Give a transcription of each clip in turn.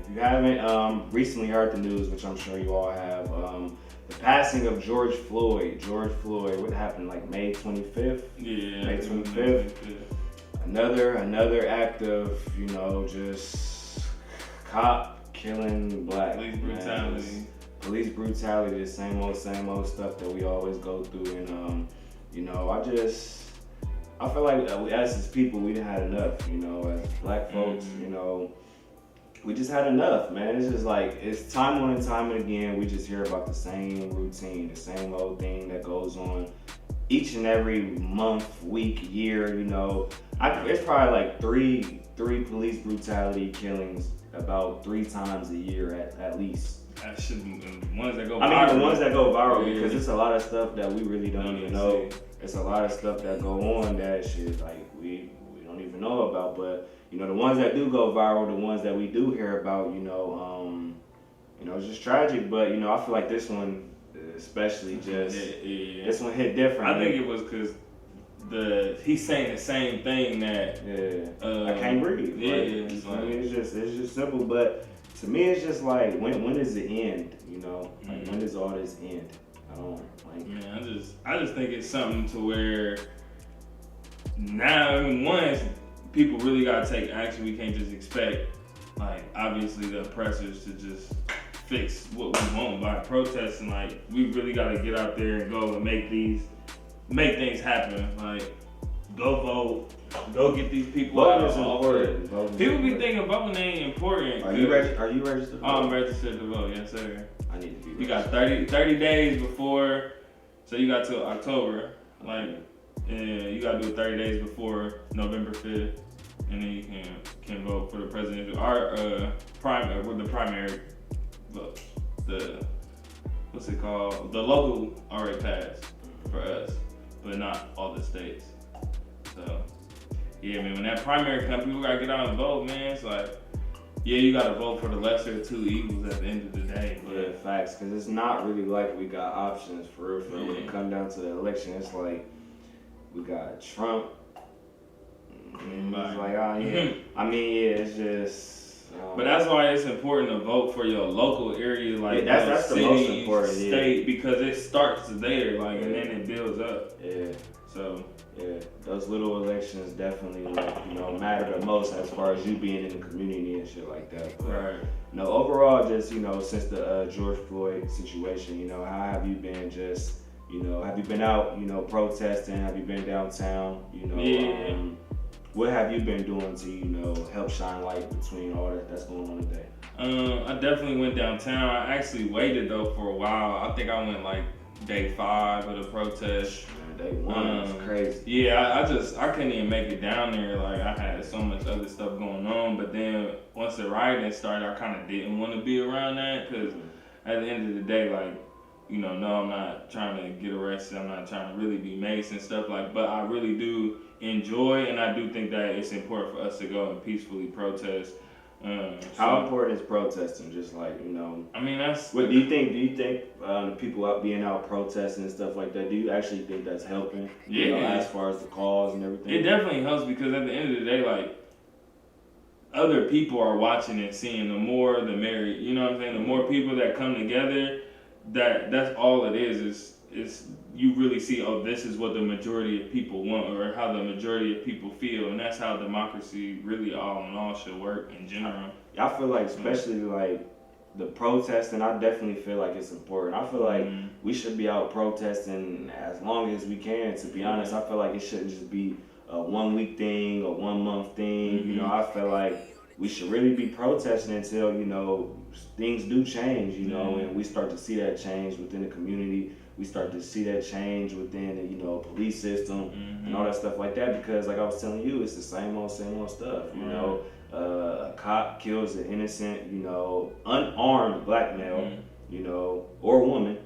if you haven't recently heard the news, which I'm sure you all have, the passing of George Floyd. What happened, like May 25th? Yeah. May 25th. Another act of, just cop killing black. Police brutality. Police brutality, the same old stuff that we always go through. And, I feel like as people, we done had enough, as black folks, we just had enough, man. It's just like, it's time and time again, we just hear about the same routine, the same old thing that goes on each and every month, week, year, it's probably like three police brutality killings about 3 times a year at least. That should be the ones that go viral. I mean, the ones that go viral, because it's a lot of stuff that we really don't even know. It's a lot of stuff that go on that shit, like, we don't even know about, but the ones that do go viral, the ones that we do hear about, it's just tragic. But I feel like this one, especially, this one hit different. I think it was because he's saying the same thing that I can't breathe. It's just simple. But to me, it's just like, when does it end? Like, when does all this end? I don't like. Man, I just think it's something to where now, once people really gotta take action, we can't just expect, like, obviously the oppressors to just fix what we want by protesting. Like, we really gotta get out there and go and make things happen. Like, go vote, go get these people out of office. People be thinking voting ain't important. Are you registered? Oh, I'm registered to vote, yes sir. I need to be. You got 30 days before, so you got till October. Like, you gotta do it 30 days before November 5th, and then you can vote for the president. Our the primary vote, what's it called? The local already passed for us, but not all the states. So yeah, man, when that primary comes, people gotta get out and vote, man. It's like, yeah, you gotta vote for the lesser of two evils at the end of the day. But yeah, facts, because it's not really like we got options for real. When it come down to the election, it's like we got Trump. And it's like, it's just. But that's why it's important to vote for your local area, like that's city, the most important state, because it starts there, like, and then it builds up. Yeah. So. Yeah, those little elections definitely, matter the most as far as you being in the community and shit like that. But, right. Overall, just, since the George Floyd situation, how have you been just, have you been out, protesting? Have you been downtown? What have you been doing to, help shine light between all that's going on today? I definitely went downtown. I actually waited, though, for a while. I think I went, like, day 5 of the protest. Day 1 was crazy. Yeah, I couldn't even make it down there. Like, I had so much other stuff going on. But then once the rioting started, I kind of didn't want to be around that, because at the end of the day, like, no, I'm not trying to get arrested. I'm not trying to really be maced and stuff like. But I really do enjoy, and I do think that it's important for us to go and peacefully protest. How important is protesting? Just like, I mean, that's. What do you think? The people out being out protesting and stuff like that, do you actually think that's helping? Yeah. As far as the cause and everything. It definitely helps, because at the end of the day, like, other people are watching and seeing. The more, the merrier. You know what I'm saying? The more people that come together, that's all it is. Is you really see, this is what the majority of people want, or how the majority of people feel, and that's how democracy really all in all should work in general. I feel like, especially like the protesting, I definitely feel like it's important. I feel like we should be out protesting as long as we can. To be honest, I feel like it shouldn't just be a 1 week thing, a 1 month thing. I feel like we should really be protesting until things do change. And we start to see that change within the community. We start to see that change within the police system and all that stuff like that, because like I was telling you, it's the same old stuff. A cop kills an innocent, unarmed black male, or woman,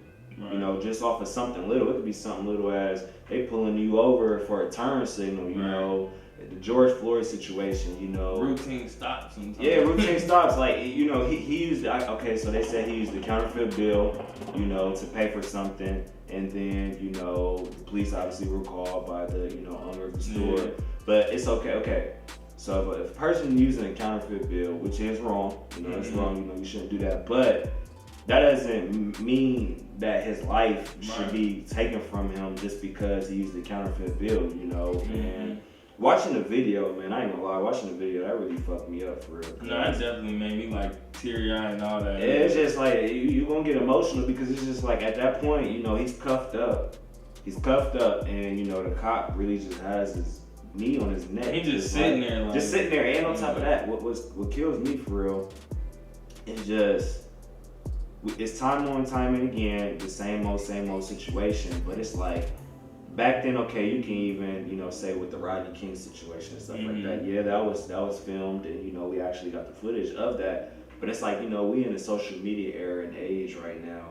just off of something little. It could be something little as they pulling you over for a turn signal, the George Floyd situation, Routine stops sometimes. Yeah, routine stops. Like, he used, so they said he used the counterfeit bill, to pay for something. And then, the police obviously were called by the, owner of the store. But it's okay. So if a person using a counterfeit bill, which is wrong, it's wrong, you shouldn't do that. But that doesn't mean that his life should be taken from him just because he used a counterfeit bill, And watching the video, man, I ain't gonna lie, watching the video, that really fucked me up for real. No, that definitely made me like teary-eyed and all that. Yeah, it's just like, you gonna get emotional because it's just like at that point, he's cuffed up. He's cuffed up and, the cop really just has his knee on his neck. He just sitting there. Just sitting there. And on top of that, what kills me for real is just, it's time and time and again, the same old situation. But it's like, back then, okay, you can even, say with the Rodney King situation and stuff like that. Yeah, that was filmed and, we actually got the footage of that. But it's like, we in the social media era and age right now,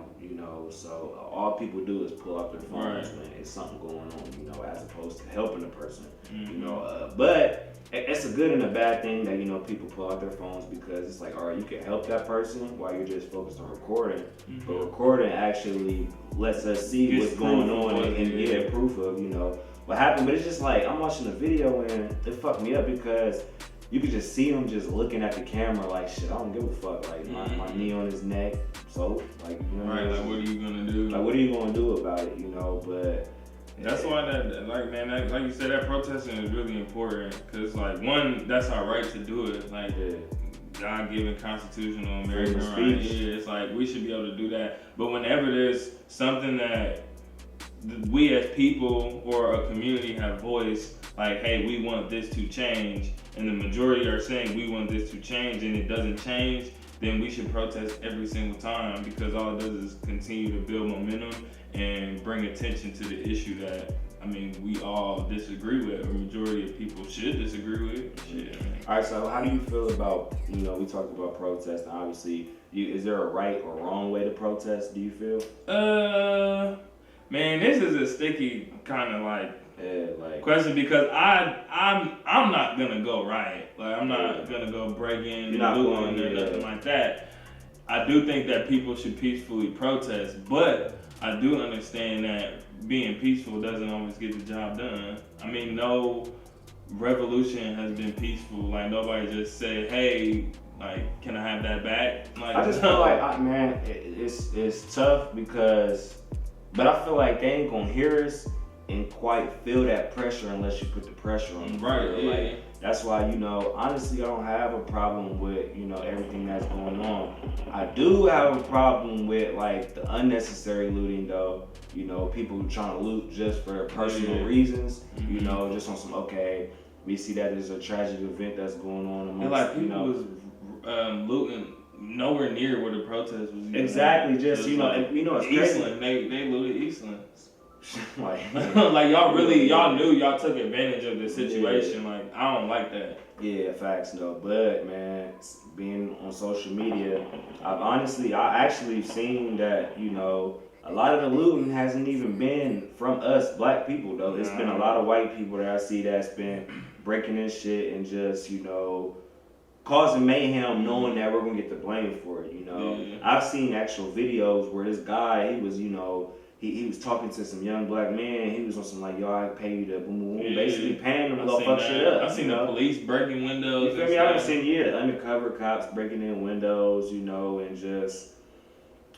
so all people do is pull out their phones when it's something going on, as opposed to helping the person, but it's a good and a bad thing that, people pull out their phones because it's like, all right, you can help that person while you're just focused on recording, but recording actually lets us see what's going on and get proof of, what happened. But it's just like, I'm watching the video and it fucked me up because you could just see him just looking at the camera like, shit, I don't give a fuck. Like, my knee on his neck, so, like, Right, like, what are you gonna do? Like, what are you gonna do about it, but... That's why like you said, that protesting is really important. Cause, like, one, that's our right to do it. Like, God-given constitutional American right. Yeah, it's like, we should be able to do that. But whenever there's something that we as people or a community have voiced, like, hey, we want this to change, and the majority are saying we want this to change and it doesn't change, then we should protest every single time because all it does is continue to build momentum and bring attention to the issue that, we all disagree with, or majority of people should disagree with. Shit, All right, so how do you feel about, we talked about protest, and obviously, is there a right or wrong way to protest, do you feel? Man, this is a sticky kind of question because I'm not gonna go riot. Like, I'm not gonna go break in and looting or nothing like that. I do think that people should peacefully protest, but I do understand that being peaceful doesn't always get the job done. No revolution has been peaceful. Like, nobody just said, hey, like, can I have that back? Like, I just feel like, man, it's tough because, but I feel like they ain't gonna hear us and quite feel that pressure unless you put the pressure on them. Right, yeah. Like, that's why, honestly, I don't have a problem with, everything that's going on. I do have a problem with, like, the unnecessary looting, though. People trying to loot just for personal reasons, just on some, okay, we see that there's a tragic event that's going on amongst, and like, people was looting nowhere near where the protest was. Exactly, just, it's Eastland, they looted Eastland. like y'all knew y'all took advantage of the situation. Like, I don't like that. Yeah, facts though. But man, being on social media, I actually seen that, a lot of the looting hasn't even been from us black people though. It's been a lot of white people that I see that's been breaking this shit and just, causing mayhem knowing that we're gonna get the blame for it, I've seen actual videos where this guy, he was, he was talking to some young black man. He was on some like, yo, I pay you to boom, boom, boom. Basically paying them to go fuck shit up. I've seen the police breaking windows. You feel me? I've seen, the undercover cops breaking in windows, and just,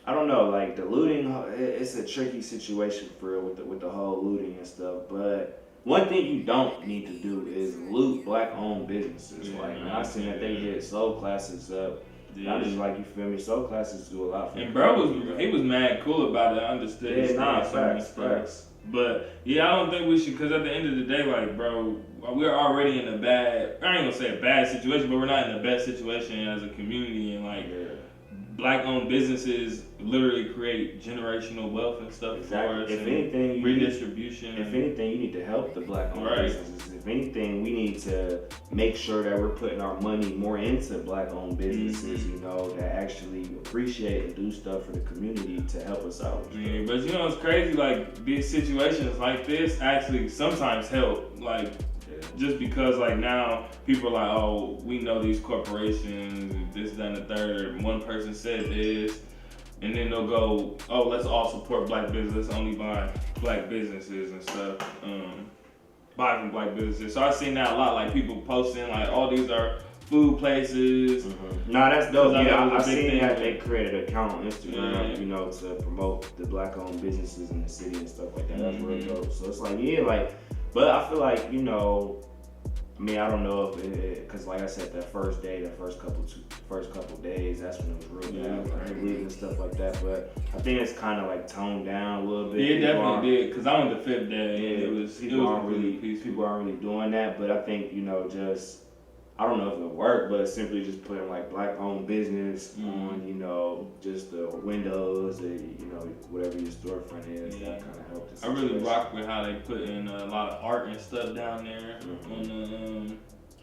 I don't know, like the looting, it's a tricky situation for real with the whole looting and stuff. But one thing you don't need to do is loot black-owned businesses. I've seen that they hit soul classes up. Yeah. I just like, you feel me? Soul classes do a lot for me. And bro he was mad cool about it. I understood his facts. But yeah, I don't think we should, because at the end of the day, like, bro, we're already in a bad, I ain't gonna say a bad situation, but we're not in the best situation as a community. And like, black-owned businesses literally create generational wealth and stuff for us. If anything, redistribution. If anything, you need to help the black-owned businesses. If anything, we need to make sure that we're putting our money more into black-owned businesses, that actually appreciate and do stuff for the community to help us out. Yeah, but it's crazy, like, these situations like this actually sometimes help. Like, just because, like, now people are like, oh, we know these corporations, this, that, and the third, one person said this, and then they'll go, oh, let's all support black business, only buy black businesses and stuff. buy from black businesses. So I seen that a lot, like people posting like, all these are food places. Nah, that's dope. Yeah, I seen thing. that they created an account on Instagram, you know, to promote the black-owned businesses in the city and stuff like that. That's real dope. So it's like, yeah, like, but I feel like, you know, I mean, I don't know if it, cause like I said, that first day, that first couple days, that's when it was real bad, like and stuff like that. But I think it's kind of like toned down a little bit. Yeah, it definitely did. Cause I went the 5th day. Yeah, and people aren't really doing that. But I think, you know, just I don't know if it'll work, but simply just putting like black-owned business on, you know, just the windows, or, you know, whatever your storefront is, that kind of helps. I really rock with how they put in a lot of art and stuff down there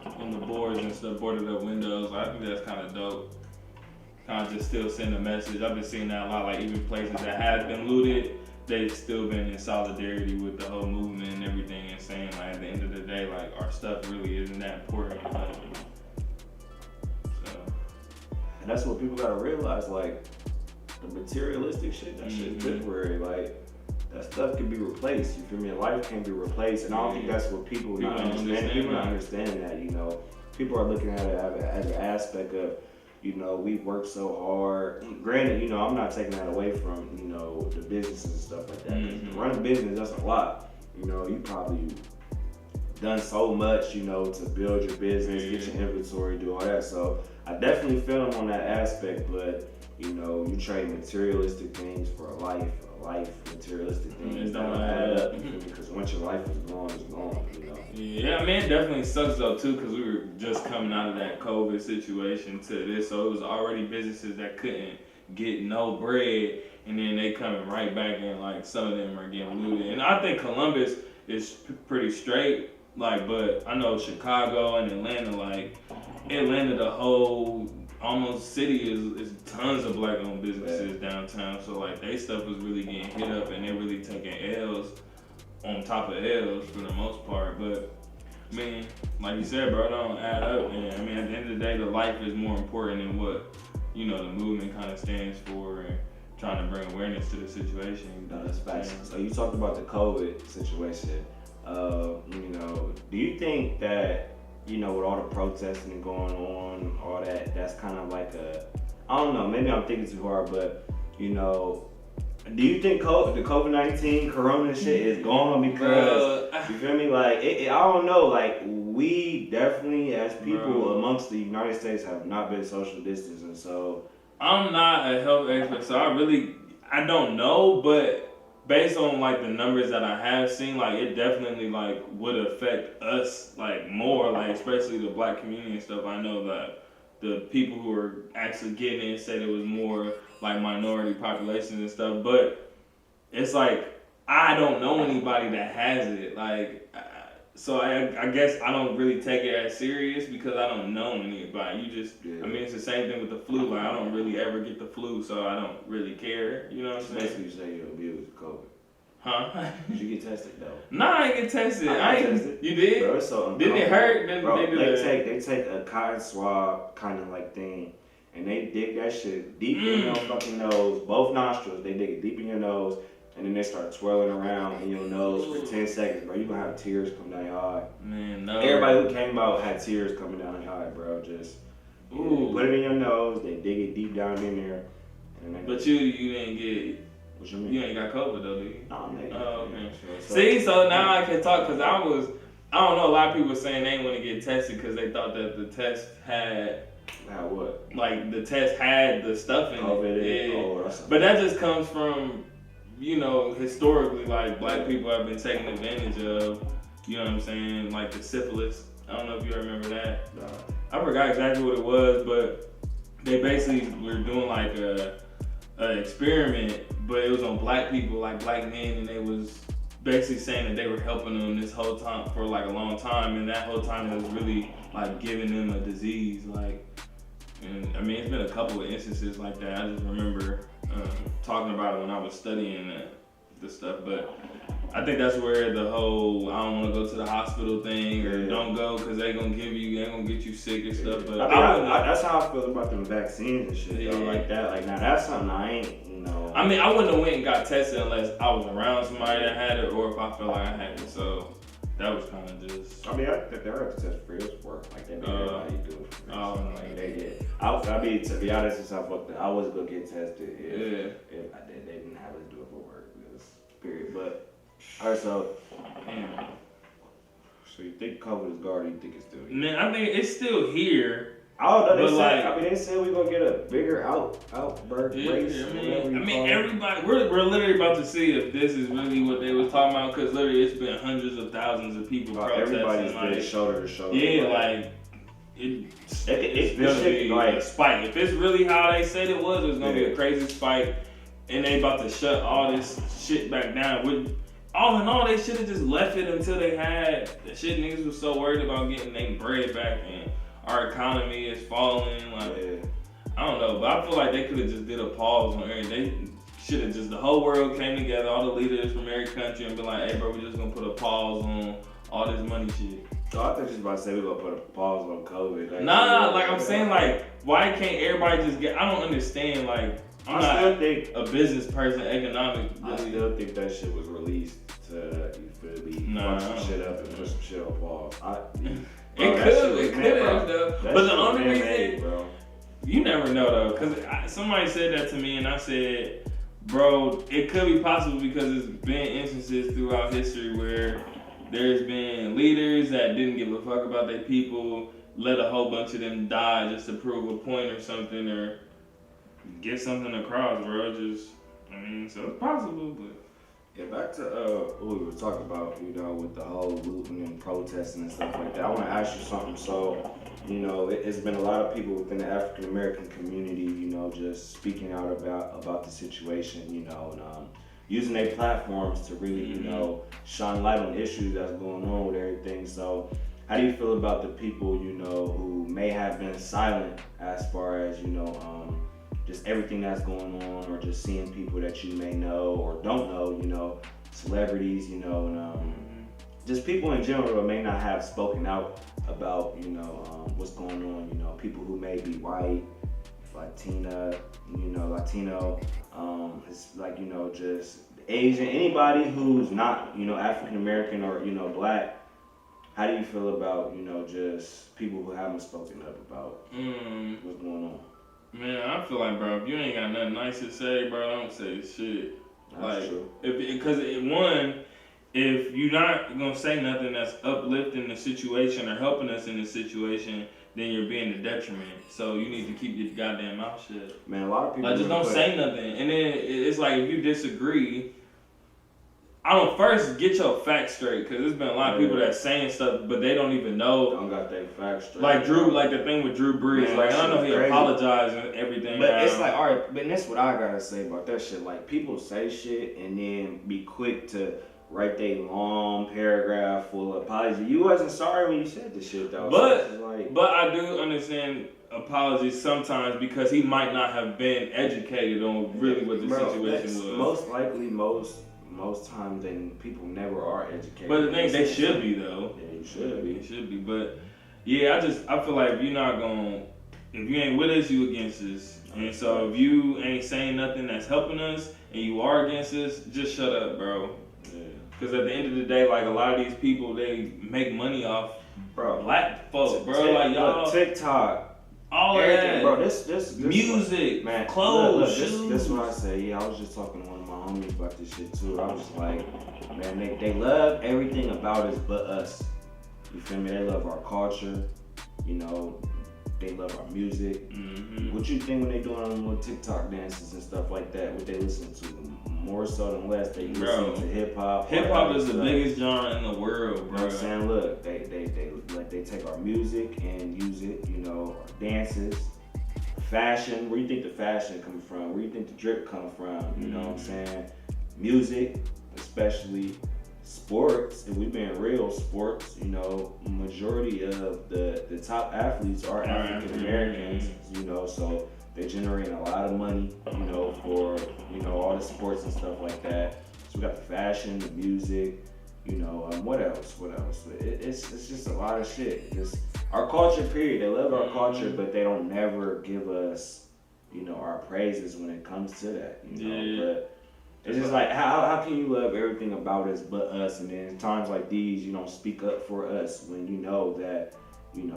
on the boards and stuff, boarded up windows. I think that's kind of dope. Kind of just still send a message. I've been seeing that a lot, like even places that have been looted, they've still been in solidarity with the whole movement and everything, and saying like at the end of the day, like our stuff really isn't that important. So, and that's what people gotta realize, like the materialistic shit, that shit's temporary. Like that stuff can be replaced. You feel me? Life can be replaced, and I don't think that's what people not understand. People not understand that. You know, people are looking at it as an aspect of, you know, we work so hard. Granted, you know, I'm not taking that away from, you know, the businesses and stuff like that. To run a business, that's a lot. You know, you probably done so much, you know, to build your business, get your inventory, do all that. So I definitely feel them on that aspect, but, you know, you trade materialistic things for a life materialistic things don't add up. Because once your life is gone, it's gone, you know. Yeah, I mean, it definitely sucks though too, because we were just coming out of that COVID situation to this, so it was already businesses that couldn't get no bread, and then they coming right back in, like some of them are getting looted. And I think Columbus is pretty straight, like, but I know Chicago and Atlanta, like Atlanta, the whole almost city is tons of black-owned businesses downtown, so like they stuff was really getting hit up, and they're really taking L's on top of L's for the most part. But I mean, like you said, bro, it don't add up. And I mean, at the end of the day, the life is more important than what, you know, the movement kind of stands for, and trying to bring awareness to the situation. No, that's facts. So you talked about the COVID situation. You know, do you think that, you know, with all the protesting going on, all that, that's kind of like I don't know, maybe I'm thinking too hard, but, you know, do you think the COVID-19 Corona shit is gone? Because, you feel me, like, I don't know, like, we definitely, as people amongst the United States, have not been social distancing, so. I'm not a health expert, so I don't know, but based on like the numbers that I have seen, like it definitely like would affect us like more, like especially the black community and stuff. I know that the people who are actually getting it said it was more like minority populations and stuff, but it's like I don't know anybody that has it, like so I guess I don't really take it as serious because I don't know anybody. I mean, it's the same thing with the flu. Like I don't really ever get the flu, so I don't really care. You know what I'm saying? Basically, you say you're abused with COVID. Huh? Did you get tested though? Nah, I ain't get tested. I ain't tested. You did? Bro, it's so didn't it hurt? They take a cotton swab kind of like thing, and they dig that shit deep in your fucking nose, both nostrils. They dig it deep in your nose, and then they start twirling around in your nose for 10 seconds, bro. You gonna have tears come down your eye. Man, no. Everybody who came out had tears coming down their eye, bro. Just put it in your nose. They dig it deep down in there. And but you didn't get it. What you mean? You ain't got COVID though, do you? No, nigga. Oh, okay. See, so now I can talk, because I don't know, a lot of people were saying they didn't want to get tested because they thought that the test had what? Like the test had the stuff in it. Oh, but that just comes from, you know, historically, like black people have been taken advantage of, you know what I'm saying, like the syphilis. I don't know if you remember that. No. I forgot exactly what it was, but they basically were doing like an experiment, but it was on black people, like black men, and they was basically saying that they were helping them this whole time for like a long time, and that whole time it was really like giving them a disease, like. And I mean, it's been a couple of instances like that. I just remember talking about it when I was studying this stuff. But I think that's where the whole I don't want to go to the hospital thing, or don't go because they gonna get you sick and stuff. But that's how I feel about them vaccines and shit. Though, like that. Like now, that's something I ain't, you know. I mean, I wouldn't have went and got tested unless I was around somebody that had it, or if I felt like I had it. So that was kind of just. I mean, I think they have to test for real sport. Like, they made everybody do it. Like, they did. I mean, to be honest, since I fucked up, I was going to get tested if I did. They didn't have us do it for work. Period. But, alright, so. Damn. So you think COVID is gone or you think it's still here? Man, I think it's still here. I don't know. They said we're gonna get a bigger outbreak race. I mean, everybody. We're literally about to see if this is really what they was talking about, because literally it's been hundreds of thousands of people protesting. Everybody's been shoulder to shoulder. Yeah, like it's gonna be like a spike. If it's really how they said it was gonna be a crazy spike, and they about to shut all this shit back down. All in all, they should have just left it until they had the shit. Niggas was so worried about getting their bread back, and our economy is falling. Like, I don't know, but I feel like they could have just did a pause on everything. They should have just, the whole world came together, all the leaders from every country, and be like, hey, bro, we're just gonna put a pause on all this money shit. Oh, I thought you was about to say we're gonna put a pause on COVID. Like, Like I'm saying, like, why can't everybody just get? I don't understand. Like, I'm not a business person, economic. I still think that shit was released to, you feel me, fuck some shit up and put some shit on pause. It could have though. But the only reason, bro, you never know though, because somebody said that to me and I said, bro, it could be possible because there's been instances throughout history where there's been leaders that didn't give a fuck about their people, let a whole bunch of them die just to prove a point or something, or get something across, bro. I mean, so it's possible, but. Yeah, back to what we were talking about, you know, with the whole looting and protesting and stuff like that. I want to ask you something. So, you know, it's been a lot of people within the African American community, you know, just speaking out about the situation, you know, and using their platforms to really, you know, shine light on issues that's going on with everything. So, how do you feel about the people, you know, who may have been silent as far as, you know, just everything that's going on, or just seeing people that you may know or don't know, you know, celebrities, you know, and just people in general that may not have spoken out about, you know, what's going on, you know, people who may be white, Latino, it's like, you know, just Asian, anybody who's not, you know, African American or, you know, black. How do you feel about, you know, just people who haven't spoken up about what's going on? Man, I feel like, bro, if you ain't got nothing nice to say, bro, don't say shit. That's like, true. Because if you're not gonna say nothing that's uplifting the situation or helping us in the situation, then you're being a detriment. So you need to keep your goddamn mouth shut. Man, a lot of people just don't say nothing. And then it's like, if you disagree, I don't first get your facts straight, because there's been a lot of people that saying stuff, but they don't even know. Don't got their facts straight. Like the thing with Drew Brees. Man, like, I know he apologized and everything. But it's like, all right, but that's what I gotta say about that shit. Like, people say shit and then be quick to write their long paragraph full of apology. You wasn't sorry when you said this shit, though. But I do understand apologies sometimes, because he might not have been educated on really what the situation was. Most likely, most times, then people never are educated. But the thing, they should be though. Yeah, you should be. They should be. But yeah, I feel like if you ain't with us, you against us. And so if you ain't saying nothing that's helping us and you are against us, just shut up, bro. Yeah. Because at the end of the day, like, a lot of these people, they make money off black folks, bro. Like, y'all, TikTok. All of that, bro. This music, man, clothes, shoes. This is what I say. Yeah, I was just talking to one of my homies about this shit too. I was like, man, they love everything about us but us. You feel me? They love our culture. You know, they love our music. Mm-hmm. What you think when they doing on little TikTok dances and stuff like that? What they listen to? More so than less, they listen to hip hop. Hip hop is the biggest genre in the world, bro. You know what I'm saying? Look, they take our music and use it, you know, our dances, fashion. Where you think the fashion comes from? Where you think the drip comes from? You know what I'm saying? Music, especially sports. If we've been real, sports, you know, majority of the top athletes are African Americans, you know, so they generate a lot of money, you know, for, you know, all the sports and stuff like that. So we got the fashion, the music, you know, what else? It's just a lot of shit. Just our culture, period. They love our culture, but they don't never give us, you know, our praises when it comes to that, you know. It's just like how can you love everything about us but us, and then in times like these you don't speak up for us when you know that you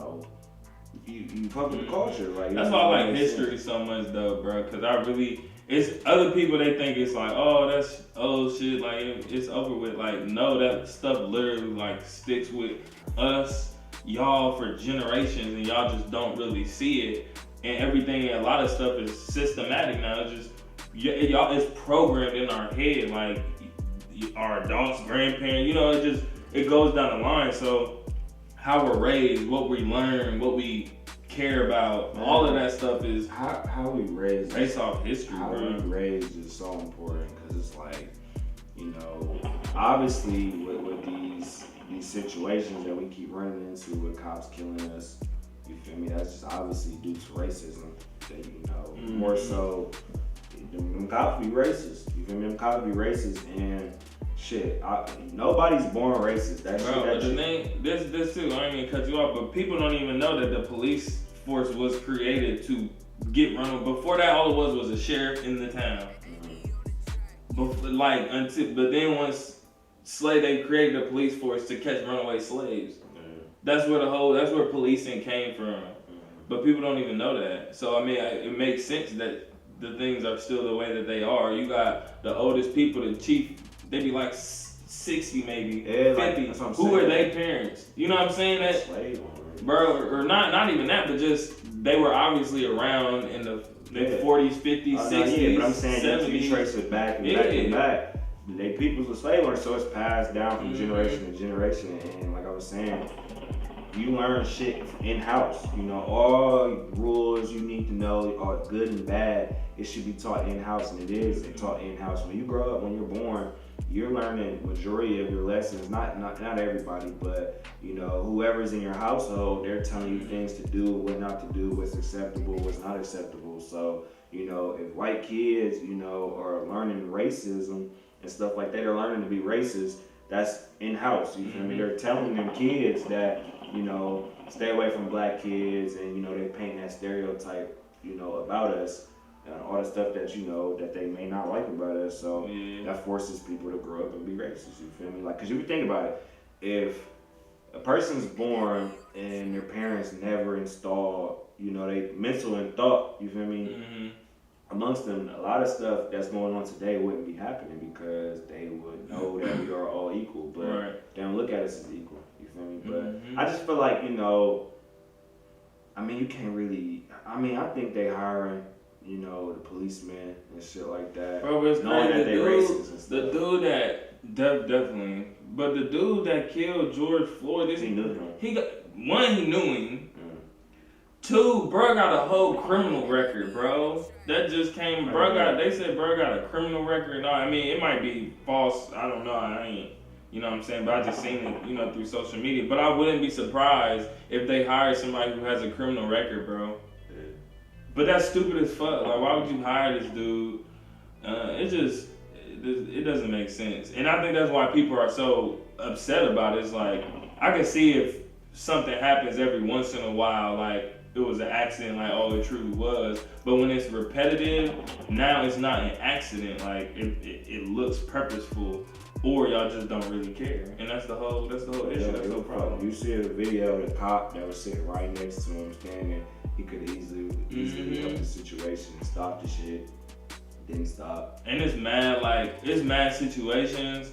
fuck with the culture. Like that's why I like history so much though, bro. Cause I really, it's other people they think it's like, oh, that's old shit, like it's over with. Like no, that stuff literally like sticks with us, y'all for generations, and y'all just don't really see it. And everything, a lot of stuff is systematic now. It's just y'all, it's programmed in our head, like our adults, grandparents. You know, it goes down the line. So how we're raised, what we learn, what we care about, man, all of that stuff is how we raised based off history. How bro. we raised is so important because it's like, obviously with these situations that we keep running into with cops killing us, you feel me? That's just obviously due to racism. That more so, them cops be racist. You feel me? Them cops be racist and. Shit, nobody's born racist. That's the thing. This too. I ain't gonna cut you off, but people don't even know that the police force was created to get run. Before that, all it was a sheriff in the town. Mm-hmm. But then once they created a police force to catch runaway slaves. Mm-hmm. That's where policing came from. Mm-hmm. But people don't even know that. So I mean, it makes sense that the things are still the way that they are. You got the oldest people, the chief. They be like 60 maybe, 50. Who were their parents? You know what I'm saying? That, bro, or not even that, but just they were obviously around in the 40s, 50s, 60s, yeah, but I'm saying 70s. You trace it back and back. They peoples were slave owners, so it's passed down from generation to generation. And like I was saying, you learn shit in house. All rules you need to know are good and bad. It should be taught in house, and it is taught in house. When you grow up, when you're born, you're learning majority of your lessons. Not everybody, but whoever's in your household, they're telling you things to do, what not to do, what's acceptable, what's not acceptable. So if white kids are learning racism and stuff like that, they're learning to be racist. That's in house. You feel me? They're telling them kids that stay away from black kids, and they paint that stereotype about us. All the stuff that that they may not like about us, so that forces people to grow up and be racist. You feel me? Like, cause you think about it, if a person's born and their parents never installed, they mental and thought, you feel me, amongst them, a lot of stuff that's going on today wouldn't be happening because they would know that we are all equal, but they don't look at us as equal. You feel me? But I just feel like I mean, you can't really. I mean, I think they hiring. The policemen and shit like that. Bro, it's knowing crazy. That they racist and stuff. The dude that definitely, but the dude that killed George Floyd, he knew him. He knew him. Two, bro got a whole criminal record, bro. That just came. They said bro got a criminal record. No, I mean it might be false. I don't know. I ain't. You know what I'm saying? But I just seen it, through social media. But I wouldn't be surprised if they hired somebody who has a criminal record, bro. But that's stupid as fuck. Like, why would you hire this dude? It doesn't make sense. And I think that's why people are so upset about it. It's like, I can see if something happens every once in a while, like it was an accident, like, oh, it truly was. But when it's repetitive, now it's not an accident. Like, it looks purposeful, or y'all just don't really care. And that's the whole issue. That's the problem. You see the video of the cop that was sitting right next to him standing. He could easily help the situation and stop the shit. Didn't stop. And it's mad situations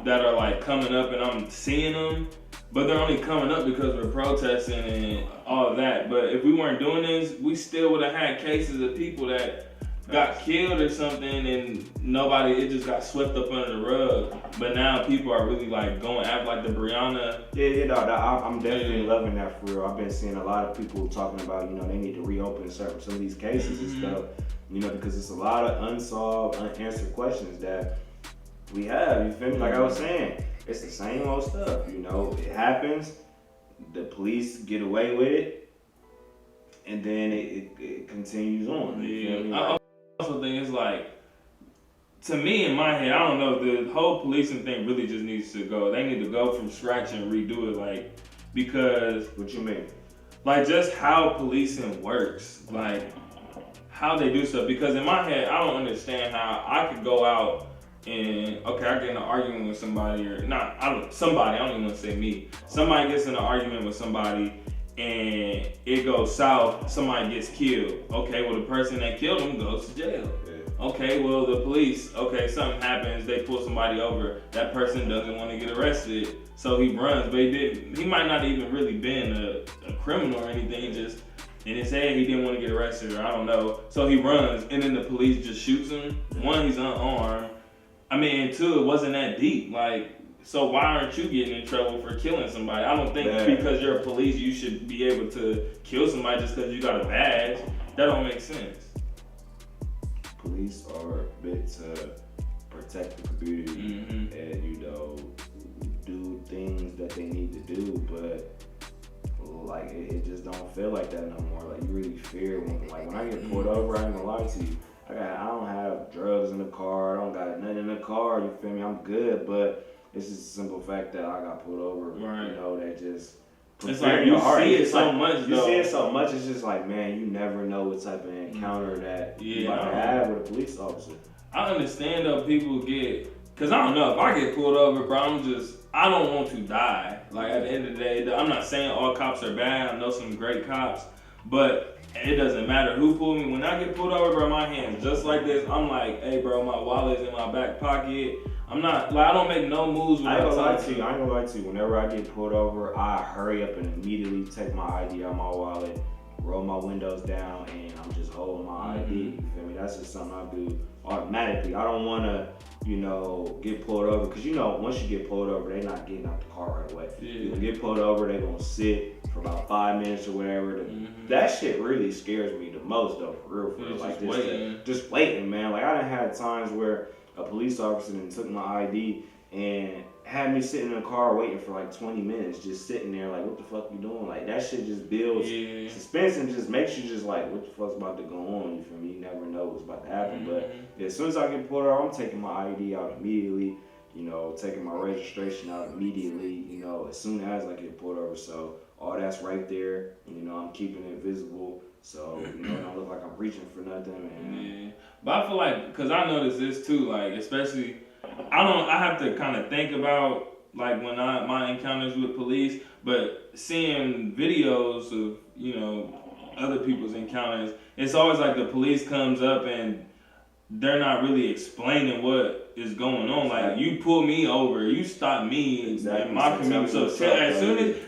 that are like coming up, and I'm seeing them, but they're only coming up because we're protesting and all of that. But if we weren't doing this, we still would have had cases of people that got killed or something, and it just got swept up under the rug. But now people are really like going after like the Brianna. I'm definitely loving that for real. I've been seeing a lot of people talking about, they need to reopen some of these cases and stuff, because it's a lot of unsolved, unanswered questions that we have. You feel me? Like I was saying, it's the same old stuff. It happens, the police get away with it, and then it continues on. You feel me? I also think it's like, to me in my head, I don't know, the whole policing thing really just needs to go. They need to go from scratch and redo it, like, because. What you mean? Like, just how policing works, like, how they do stuff. Because in my head, I don't understand how I could go out and okay, I get in an argument with somebody, or not, I don't even want to say me. Somebody gets in an argument with somebody, and it goes south. Somebody gets killed. Okay, well the person that killed him goes to jail. Okay, well the police. Okay, something happens. They pull somebody over. That person doesn't want to get arrested, so he runs. But he might not even really been a criminal or anything. He just in his head he didn't want to get arrested, or I don't know. So he runs, and then the police just shoots him. One, he's unarmed. I mean, and two, it wasn't that deep. Like, so why aren't you getting in trouble for killing somebody? I don't think because you're a police you should be able to kill somebody just because you got a badge. That don't make sense. Police are bit to protect the community and, you know, do things that they need to do, but like it just don't feel like that no more. Like you really fear when I get pulled over, I ain't gonna lie to you. I don't have drugs in the car, I don't got nothing in the car, you feel me? I'm good, but it's just a simple fact that I got pulled over, right. You know, that just it's like you see it so much though. You see it so much, it's just like, man, you never know what type of encounter that you might have with a police officer. I understand though, people get, cause I don't know, if I get pulled over, bro, I don't want to die. Like at the end of the day, I'm not saying all cops are bad, I know some great cops, but it doesn't matter who pulled me. When I get pulled over, bro, my hands just like this, I'm like, hey bro, my wallet's in my back pocket. I'm not, like, I don't make no moves when I ain't gonna lie to you. Whenever I get pulled over, I hurry up and immediately take my ID out my wallet, roll my windows down, and I'm just holding my ID. You feel me? That's just something I do automatically. I don't want to, you know, get pulled over, because you know, once you get pulled over, they're not getting out the car right away. You gonna get pulled over, they're gonna sit for about 5 minutes or whatever. That shit really scares me the most, though, for real. Like just waiting, man. Like I done had times where a police officer then took my ID and had me sitting in the car waiting for like 20 minutes, just sitting there like, what the fuck you doing? Like that shit just builds suspense and just makes you just like, what the fuck's about to go on? You feel me? You never know what's about to happen. But as soon as I get pulled over, I'm taking my ID out immediately, you know, taking my registration out immediately, you know, as soon as I get pulled over. So all that's right there, you know, I'm keeping it visible. So, you know, it don't look like I'm reaching for nothing, man. But I feel like, cause I noticed this too, like, especially, I have to kind of think about, like, when my encounters with police, but seeing videos of, you know, other people's encounters, it's always like the police comes up and they're not really explaining what is going on. Like, you pull me over, you stop me in my community. So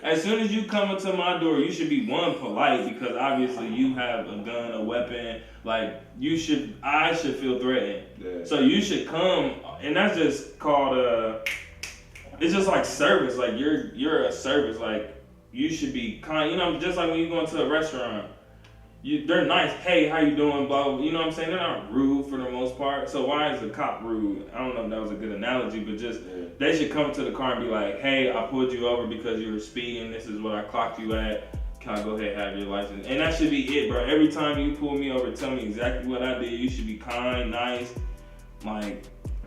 as soon as you come into my door, you should be polite, because obviously you have a gun, a weapon. Like I should feel threatened. Yeah. So you should come, and that's just called it's just like service. Like you're a service. Like you should be kind. You know, just like when you go into a restaurant. They're nice. Hey, how you doing? Blah, blah. You know what I'm saying? They're not rude for the most part. So why is a cop rude? I don't know if that was a good analogy, but just they should come to the car and be like, hey, I pulled you over because you were speeding. This is what I clocked you at. Can I go ahead and have your license? And that should be it, bro. Every time you pull me over, tell me exactly what I did. You should be kind, nice, like.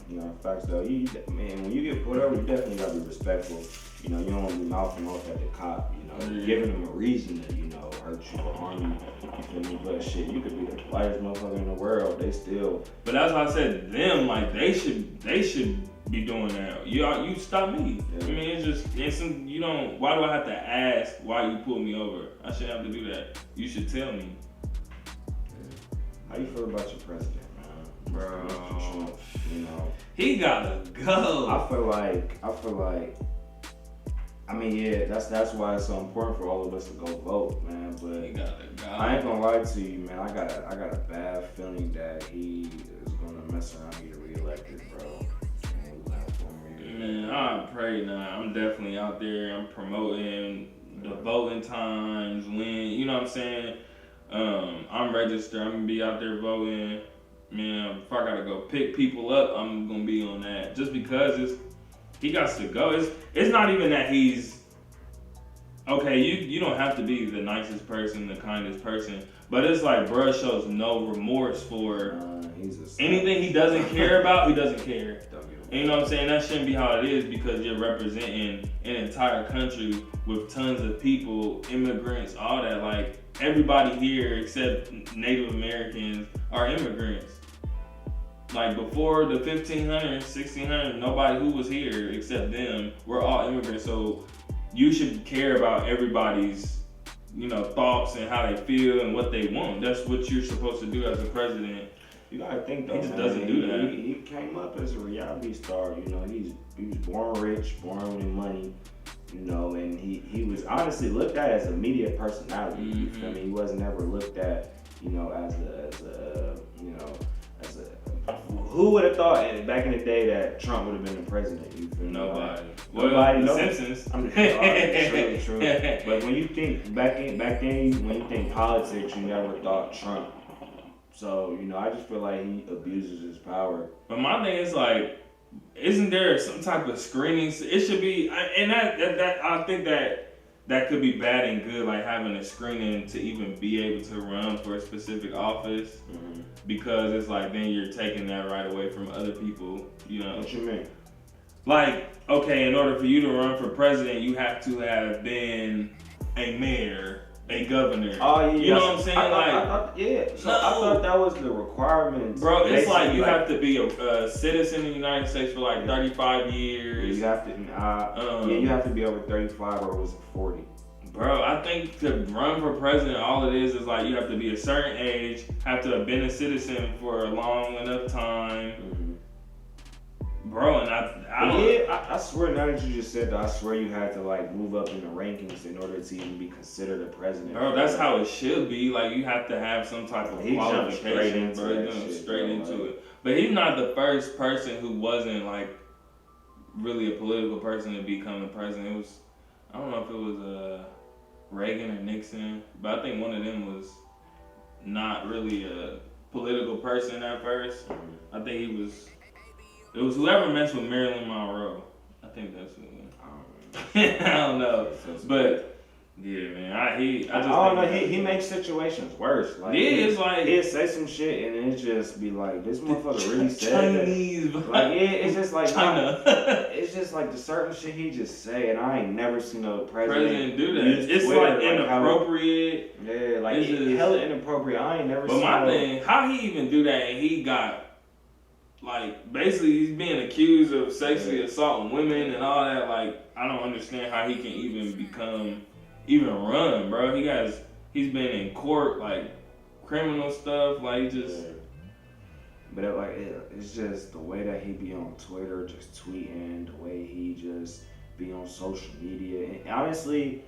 You know, facts though. Man, when you get pulled over, you definitely gotta be respectful. You know, you don't want to be mouthing off at the cop. You know, giving them a reason to, you know, hurt you or harm you. You feel me? But shit, you could be the politest motherfucker in the world. They still. But that's why I said them. Like they should be doing that. You stop me. Yeah. I mean, you don't. Why do I have to ask why you pulled me over? I shouldn't have to do that. You should tell me. Yeah. How you feel about your president? Bro, you know, he gotta go. I feel like. I mean, yeah, that's why it's so important for all of us to go vote, man. But he gotta go. I ain't gonna lie to you, man. I got a bad feeling that he is gonna mess around and get reelected, bro. Man, I pray not. I'm definitely out there. I'm promoting the voting times when, you know what I'm saying. I'm registered. I'm gonna be out there voting. Man, if I gotta go pick people up, I'm gonna be on that. Just because he got to go. It's not even that he's okay. You don't have to be the nicest person, the kindest person, but it's like bruh shows no remorse for anything he doesn't care about. He doesn't care. And you know what I'm saying? That shouldn't be how it is, because you're representing an entire country with tons of people, immigrants, all that. Like everybody here except Native Americans are immigrants. Like before the 1500s, 1600s, nobody who was here except them. We're all immigrants, so you should care about everybody's, thoughts and how they feel and what they want. That's what you're supposed to do as a president. You gotta think though, he just doesn't do that. He came up as a reality star. He was born rich, born with money. And he was honestly looked at as a media personality. You feel me? He wasn't ever looked at, as a who would have thought back in the day that Trump would have been the president? You feel me? Nobody. Nobody. The Simpsons. True. But when you think back then, when you think politics, you never thought Trump. So I just feel like he abuses his power. But my thing is like, isn't there some type of screening? It should be, and that I think that could be bad and good, like having a screening to even be able to run for a specific office, because it's like then you're taking that right away from other people. What you mean? Like, okay, in order for you to run for president, you have to have been a mayor, a governor. Oh yeah, you know what I'm saying? I thought that was the requirements. Bro, it's like you have to be a citizen in the United States for like 35 years. You have to. You have to be over 35, or was it 40? Bro, I think to run for president, all it is like you have to be a certain age, have to have been a citizen for a long enough time. Bro, and I don't. Yeah, I swear, now that you just said that, I swear you had to like move up in the rankings in order to even be considered a president. Bro, that's how it should be. Like, you have to have some type of qualification, bro. He jumped straight into it. But he's not the first person who wasn't like really a political person to become the president. It was, I don't know if it was Reagan or Nixon, but I think one of them was not really a political person at first. I think it was whoever messed with Marilyn Monroe. I think that's who. I don't know. But yeah, man, I don't know. He makes situations worse. Like, it's like he'll say some shit and it just be like, this motherfucker really said Chinese. That. Like, it's just like China. It's just like the certain shit he just say, and I ain't never seen no president do that. It's Twitter, like inappropriate. It's hella inappropriate. I ain't never. But my thing, how he even do that, and he got. Like, basically, he's being accused of sexually assaulting women and all that. Like, I don't understand how he can even run, bro. He's been in court, like, criminal stuff, like, just. But it's just the way that he be on Twitter, just tweeting, the way he just be on social media. And honestly,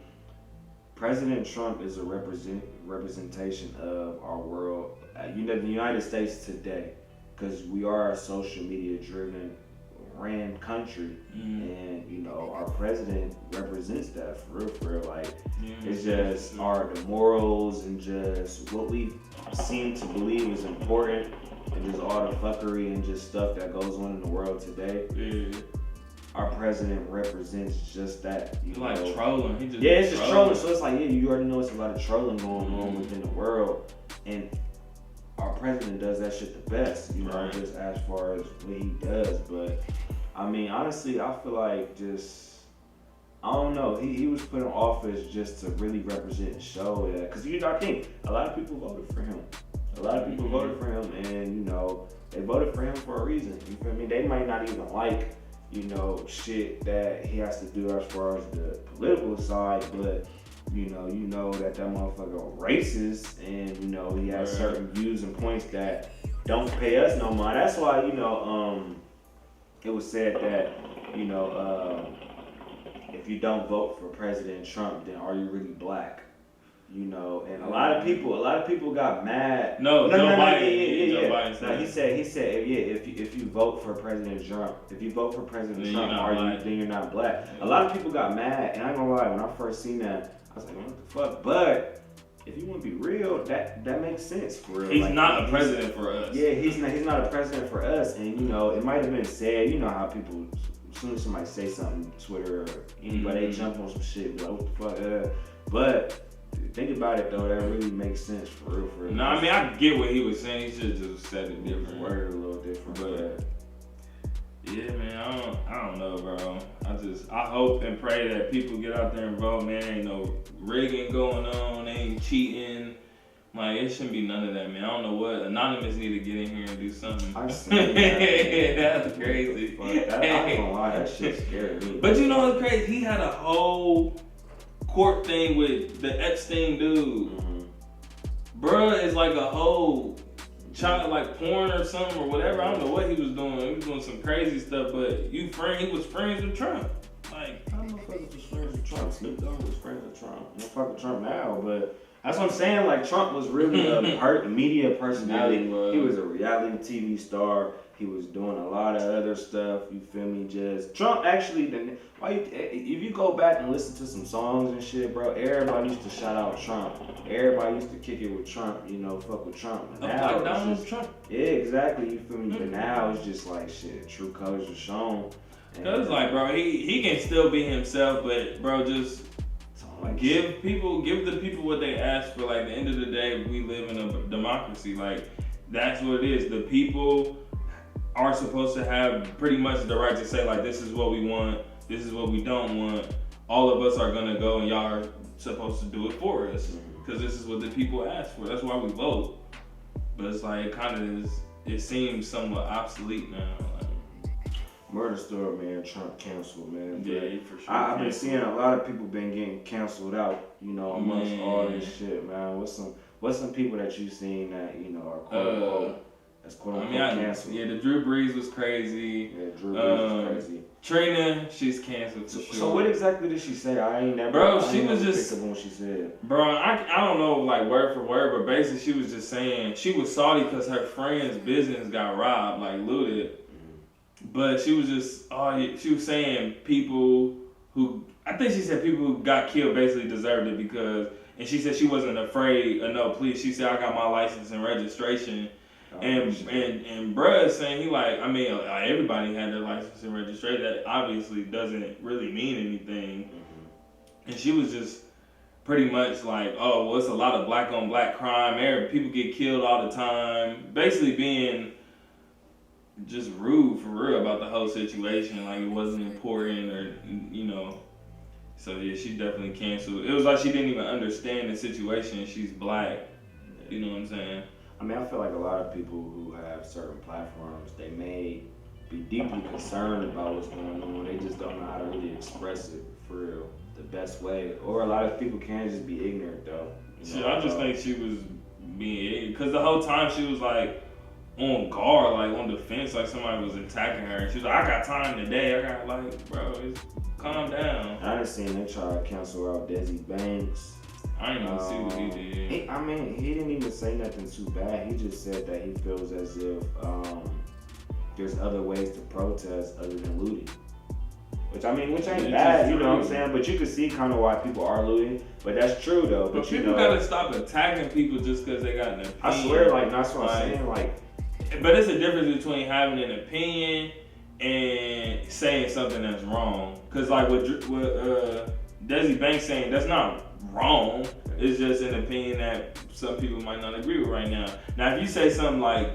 President Trump is a representation of our world, the United States today. Because we are a social media driven ran country, and our president represents that for real. Like, it's just the morals and just what we seem to believe is important, and just all the fuckery and just stuff that goes on in the world today. Our president represents just that. Like trolling. It's just trolling. So it's like, you already know it's a lot of trolling going on within the world, and our president does that shit the best, just as far as what he does. But I mean, honestly, I feel like I don't know. He was put in office just to really represent and show that, because I think a lot of people voted for him. And they voted for him for a reason. You feel me? They might not even like shit that he has to do as far as the political side, but you know that motherfucker racist, and he has certain views and points that don't pay us no mind. That's why it was said that if you don't vote for President Trump, then are you really black? And a lot of people got mad. Joe Biden. No, he said if you vote for President Trump, then you're not black. A lot of people got mad, and I ain't gonna lie, when I first seen that, I was like, what the fuck? But if you want to be real, that makes sense for real. He's not a president for us. Yeah, he's not a president for us. And it might have been said, how people, as soon as somebody say something, Twitter or anybody, they jump on some shit, be like, what the fuck? But think about it though, that really makes sense for real. No, I mean, I get what he was saying. He should have just said it different. Worded a little different, but. Yeah, man, I don't know, bro. I hope and pray that people get out there and vote, man. Ain't no rigging going on, ain't cheating. Like, it shouldn't be none of that, man. I don't know what. Anonymous need to get in here and do something. I seen that. That's crazy. I ain't gonna lie, that shit scared me. But you know what's crazy? He had a whole court thing with the Epstein dude. Mm-hmm. Bruh is like a whole child, like porn or something or whatever. I don't know what he was doing. He was doing some crazy stuff, but he was friends with Trump. Like, I don't know if I was friends with Trump. Snoop Dogg was friends with Trump. I don't fuck with Trump now, but that's what I'm saying. Like, Trump was really a media personality. Yeah, he was a reality TV star. He was doing a lot of other stuff. You feel me? Just Trump actually. If you go back and listen to some songs and shit, bro, everybody used to shout out Trump. Everybody used to kick it with Trump. You know, fuck with Trump. But now like Donald Trump. Yeah, exactly. You feel me? But now it's just like shit. True colors are shown. Cause like, bro, he can still be himself, but bro, just. Like, give the people what they ask for. Like, at the end of the day, we live in a democracy. Like, that's what it is. The people are supposed to have pretty much the right to say, like, this is what we want, this is what we don't want. All of us are gonna go and y'all are supposed to do it for us. Because this is what the people ask for. That's why we vote. But it's like, it seems somewhat obsolete now. Murder story, man. Trump canceled, man. Yeah, for sure. I've been seeing a lot of people been getting canceled out, you know, amongst all this shit, man. What's some people that you seen that, you know, are quote unquote canceled? Yeah, the Drew Brees was crazy. Yeah, Drew Brees was crazy. Trina, she's canceled for sure. So what exactly did she say? I ain't never. Bro, she was just. Picked up what she said. Bro, I don't know like word for word, but basically she was just saying she was salty because her friend's business got robbed, like looted. But she was just, she was saying people who, I think she said people who got killed basically deserved it because, and she said she wasn't afraid of no police. She said, I got my license and registration. And bruh is saying everybody had their license and registration. That obviously doesn't really mean anything. Mm-hmm. And she was just pretty much like, oh, well, it's a lot of black on black crime. People get killed all the time. Basically being just rude for real about the whole situation, like it wasn't important or, you know. So yeah, she definitely canceled. It was like she didn't even understand the situation. She's black, you know what I'm saying? I mean, I feel like a lot of people who have certain platforms, they may be deeply concerned about what's going on. They just don't know how to really express it for real, the best way. Or a lot of people can just be ignorant though. You know, I just think she was being ignorant because the whole time she was like, on guard, like on defense, like somebody was attacking her. And she was like, I got time today. I got like, bro, calm down. I done seen them try to cancel out Desi Banks. I didn't even see what he did. He didn't even say nothing too bad. He just said that he feels as if there's other ways to protest other than looting. Which ain't bad, you know what I'm saying? But you can see kind of why people are looting. But that's true though. But people gotta stop attacking people just because they got an opinion. I swear, like, that's what I'm saying, like. But it's a difference between having an opinion and saying something that's wrong. Cause like what Desi Banks saying, that's not wrong. It's just an opinion that some people might not agree with right now. Now, if you say something like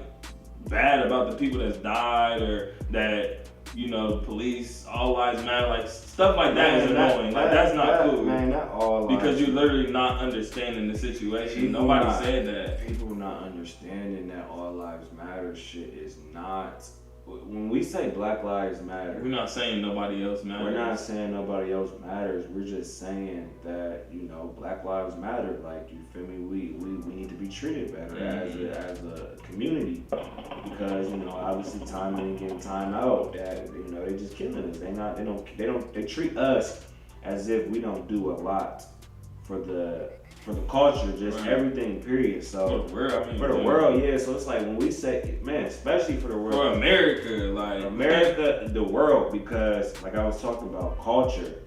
bad about the people that's died or that, you know, police, all lives matter, like stuff like that is annoying. That's not cool. Man, not all lives. Because you're literally not understanding the situation. Nobody said that. People not understanding that all lives matter shit is not. When we say Black Lives Matter, we're not saying nobody else matters. We're not saying nobody else matters. We're just saying that, you know, Black Lives Matter. Like, you feel me? We need to be treated better as a community because, you know, obviously time in and getting time out. That, you know, they just killing us. They treat us as if we don't do a lot for the culture, just everything, period. So for the world, yeah. So it's like when we say, man, especially for the world, for America, the world, because like I was talking about culture.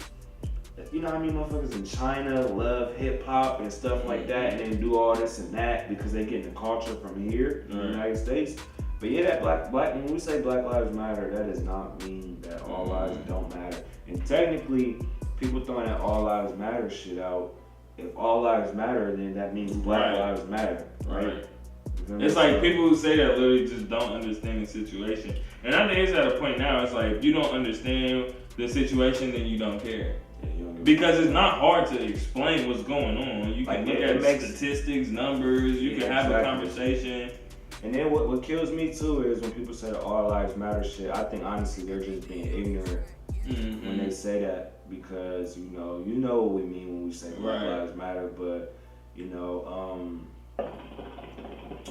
You know how many motherfuckers in China love hip hop and stuff like that, and then do all this and that because they get the culture from here in the United States. But yeah, that black when we say Black Lives Matter, that does not mean that all lives don't matter. And technically, people throwing that all lives matter shit out. If all lives matter, then that means Black lives matter, right? It's like people who say that literally just don't understand the situation. And I think it's at a point now, it's like, if you don't understand the situation, then you don't care. Yeah, you don't Because it's not hard to explain what's going on. You can like, look at statistics, numbers. You can have a conversation. And then what kills me too is when people say the all lives matter shit. I think honestly they're just being ignorant when they say that, because you know what we mean when we say Black Lives Matter, but I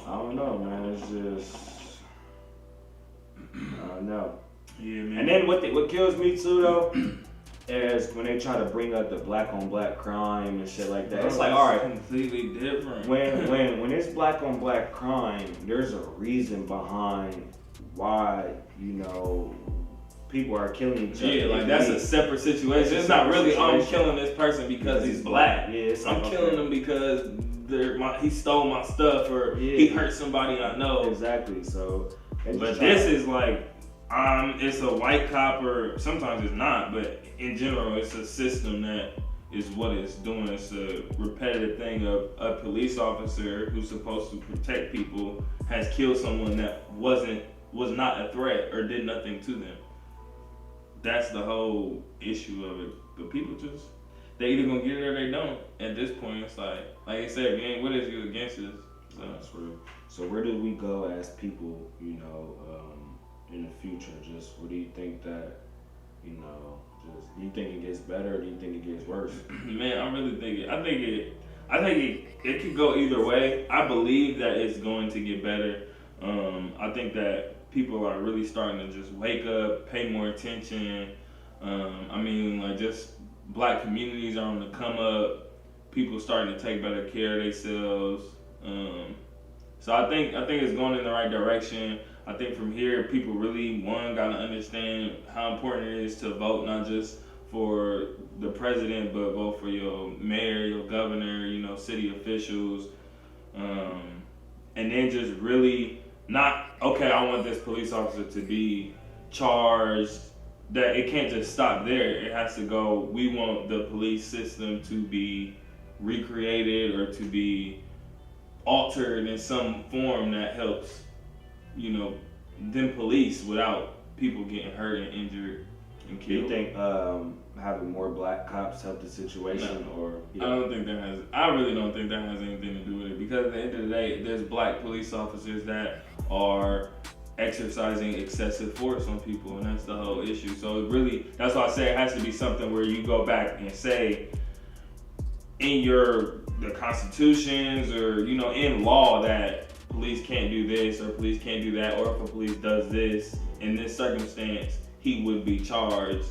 don't know, man. It's just I don't know. Yeah, man. And then what kills me too though is when they try to bring up the black on black crime and shit like that. It's like, all right, completely different. When it's black on black crime, there's a reason behind why people are killing each other. Yeah, like that's a separate situation. It's not really I'm killing this person because he's black. Yeah, I'm killing him because he stole my stuff or he hurt somebody I know. Exactly. So, but this is like. It's a white cop, or sometimes it's not, but in general, it's a system that is what it's doing. It's a repetitive thing of a police officer who's supposed to protect people has killed someone that was not a threat or did nothing to them. That's the whole issue of it. But people they either gonna get it or they don't. At this point, it's like I said, if you ain't with us, you against us. So that's real. So where do we go as people, in the future? Just what do you think that, do you think it gets better or do you think it gets worse? Man, I really think I think it could go either way. I believe that it's going to get better. I think that people are really starting to just wake up, pay more attention. Just black communities are on the come up. People starting to take better care of themselves. So I think it's going in the right direction. I think from here, people really, gotta understand how important it is to vote, not just for the president, but vote for your mayor, your governor, city officials. And then just really not, okay, I want this police officer to be charged, that it can't just stop there. It has to go, we want the police system to be recreated or to be altered in some form that helps them police without people getting hurt and injured and killed. Do you think having more black cops help the situation? No. Or I really don't think that has anything to do with it, because at the end of the day, there's black police officers that are exercising excessive force on people, and that's the whole issue. So that's why I say it has to be something where you go back and say in the constitutions or in law that police can't do this or police can't do that, or if a police does this in this circumstance, he would be charged.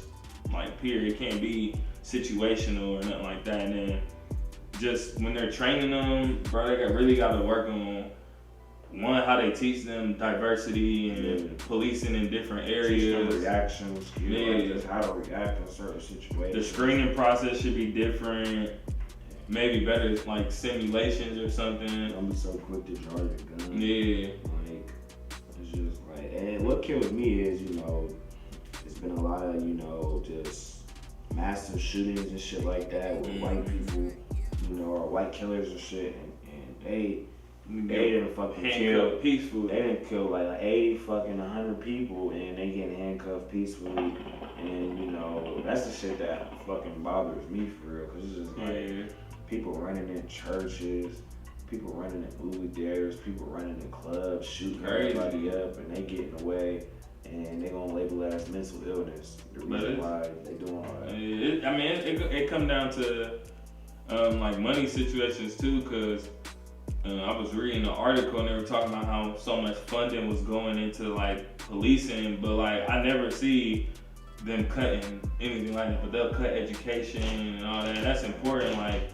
Like, period. It can't be situational or nothing like that. And then just when they're training them, bro, they really got to work on how they teach them diversity and policing in different areas. Teach them reaction skills, just how to react in certain situations. The screening process should be different. Maybe better like simulations or something. Don't be so quick to draw your gun. Yeah. Like, it's just like, and what kills me is, it's been a lot of, just massive shootings and shit like that with white people, or white killers and shit, and they didn't fucking kill peacefully. They didn't kill like 80 fucking 100 people, and they getting handcuffed peacefully, and that's the shit that fucking bothers me for real, cause it's just like. People running in churches, people running in movie theaters, people running in clubs, shooting everybody up, and they getting away, and they gonna label it as mental illness. The reason why they doing all that. It come down to like money situations too, cause I was reading an article and they were talking about how so much funding was going into like policing, but like I never see them cutting anything like that. But they'll cut education and all that. And that's important. Like,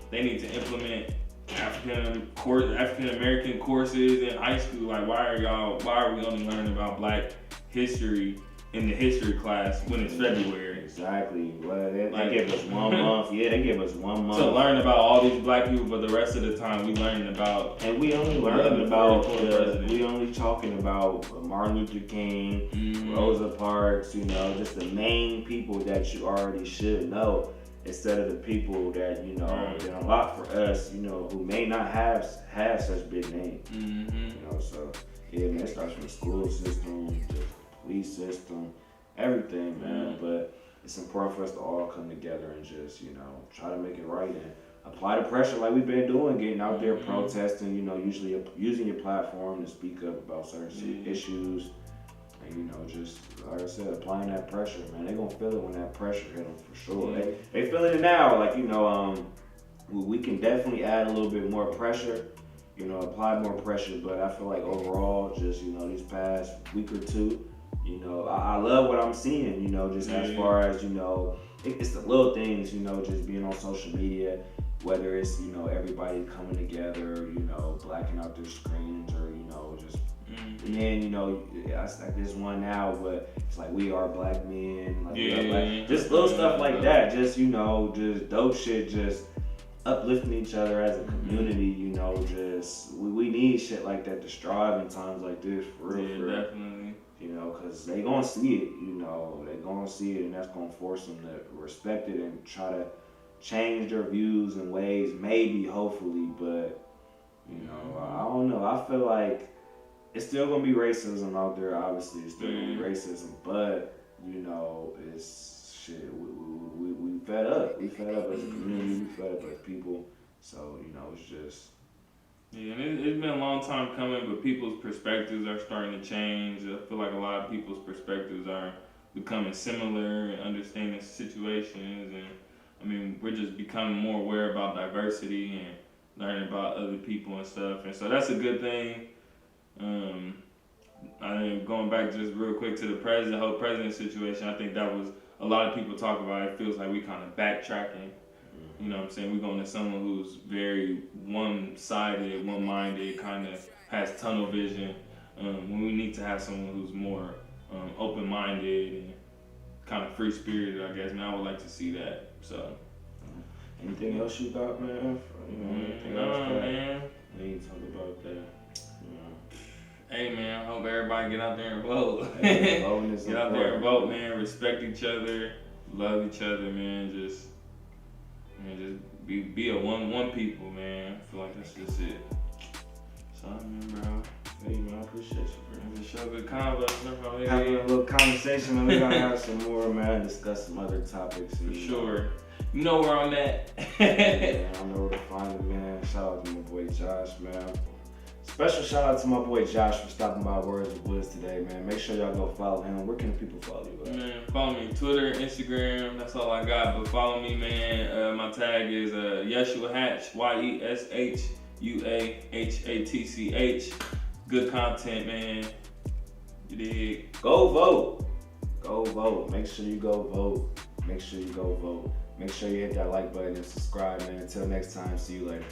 they need to implement African American courses in high school. Like, why are we only learning about black history in the history class when it's February? Exactly. Well, they give us 1 month. Yeah, they give us 1 month to learn about all these black people, but the rest of the time we learning about. And we only learning about. We only talking about Martin Luther King, Rosa Parks. Just the main people that you already should know. Instead of the people that did a lot for us, who may not have such big names. So yeah, man, it starts from the school system, the police system, everything, man. But it's important for us to all come together and just, you know, try to make it right and apply the pressure like we've been doing, getting out there protesting, you know, usually using your platform to speak up about certain issues. And, you know, just like I said, applying that pressure, man. They're gonna feel it when that pressure hit them for sure. They feeling it now. Like, you know, we can definitely add a little bit more pressure, you know, apply more pressure. But I feel like overall, just, you know, these past week or two, you know, I love what I'm seeing, you know, just as far as, you know, it's the little things, you know, just being on social media, whether it's, you know, everybody coming together, you know, blacking out their screens or, you know, just, and then, you know, like this one now, but it's like we are black men, like, just little stuff like that, just, you know, just dope shit, just uplifting each other as a community, you know, just, we need shit like that to strive in times like this, for real. Yeah, definitely. You know, because they gonna see it, you know, they gonna see it, and that's gonna force them to respect it and try to change their views and ways, maybe, hopefully, but, you know, I don't know. I feel like it's still gonna be racism out there, obviously, it's still gonna be racism, but, you know, it's shit, we fed up. We fed up as a community, we fed up as people, so, you know, it's just... Yeah, and it's been a long time coming, but people's perspectives are starting to change. I feel like a lot of people's perspectives are becoming similar and understanding situations, and I mean, we're just becoming more aware about diversity and learning about other people and stuff, and so that's a good thing. I think going back just real quick to the whole president situation, I think that was a lot of people talk about. It feels like we kind of backtracking. You know what I'm saying? We're going to someone who's very one-sided, one-minded, kind of has tunnel vision. When we need to have someone who's more open-minded and kind of free-spirited, I guess. And I would like to see that. So, anything else you got, man? You know, anything else, man? We need to talk about that. Hey, man, I hope everybody get out there and vote. Hey, get out there and vote, man. Respect each other, love each other, man. Just be a one people, man. I feel like that's just it. So, man, bro. Hey, man, I appreciate you, bro. It's a good convo. Having a little conversation, and we're gonna have some more, man. Discuss some other topics. For sure. You know where I'm at. Yeah, I know where to find me, man. Shout out to my boy Josh, man. Special shout out to my boy Josh for stopping by Words of Woods today, man. Make sure y'all go follow him. Where can people follow you at? Man, follow me Twitter, Instagram. That's all I got. But follow me, man. My tag is Yeshua Hatch, YESHUAHATCH. Good content, man. You dig? Go vote. Go vote. Make sure you go vote. Make sure you go vote. Make sure you hit that like button and subscribe, man. Until next time, see you later.